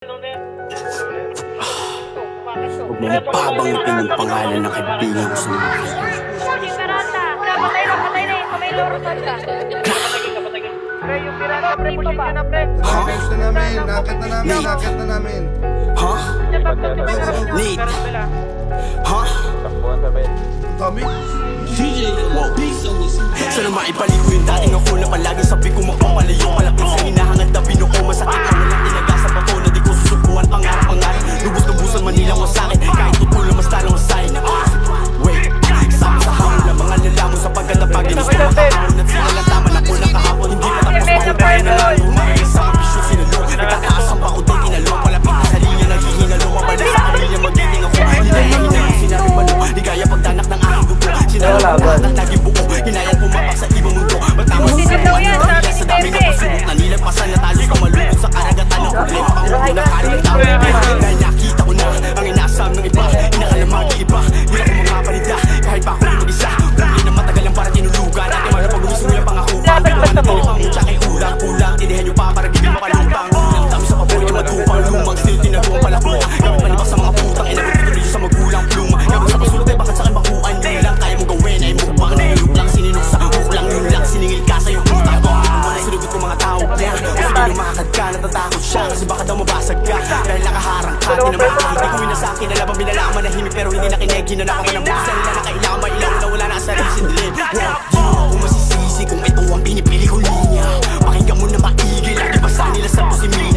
Huwag mo mapabangitin yung pangalan ng kaibigan ko sa mga Yung pirata. Patay na. May lorotan ka. Pre, yung pirata, pre, pusin nyo na, pre. Nakit na namin. Ha? Nate. Ha? Dami. Wow. Sana maibalik ko yung dating ako na palagi sabi ko magpapalayo. Malapit sa hinahangad na binuko. Masakit na walang tinaga sa bato na di ko susubuan. Pangarap. Lubos-lubusan man nilang wasakin. Kahit tutulang mas talang wasahin. Wait, kasama sa hamon na mga lalaman sa pagkatapagin. Gusto makahamon at sila lang tama na ko na kahapon. Hindi pa tapos mahutayan na lang. Umahay sa mga bisyo sinalo. Nagtataas ang bako din tinalo. Malapit na sa linya naghihinalo. Mabalik sa kanilya magiging ako. Hinayahin na yung sinabi malo. Di kaya pagdanak ng aking gusto. Sinalabahan at naging buo. Hinayang pumapak sa ibang mundo. Magtama sa mga sa daming napasubok na nilagpasan na talos na malubog sa karagatan ng problema. Pangulo ng hari ng tao. Dahil nakita ko na ang inasam ng iba. Inakalamag yung iba. Hindi ako mga panida. Kahit pa ako yung mag-isa. Kung na matagal lang para tinulugan. Natin magpag-uwisin nila pangakupan. Hindi naman natin pangutsa kay ulang-ulang. Tinihan nyo pa para bigyan makalutang. Unang dami sa paboy yung matupang lumang. Still tinagawang palako. Gawin panibak sa mga putang. Inabot tuloy sa magulang pluma. Gawin sa pasultay bakit sa akin bakuan. Yun lang kaya mo gawin ay mukbang. Nilulog lang sininuksa. Uklang yun lang siningil ka sa'yo puta. Wala sinugot ko mga tao niya. Kasi di lumakad ka natatakot siya. Kasi baka daw mabasag ka. Dahil nakaharang ka. Di naman hindi ko inasakin. Alam ang binalaman na himik pero hindi nakinig. Hinanakaw ng busa nila na kailangan mailaw na wala na sa risin dilim. Di mo ako masisisi kung ito ang pinipili ko linya. Pakinggan mo na maigi. Lagi basa nila sa pusimili.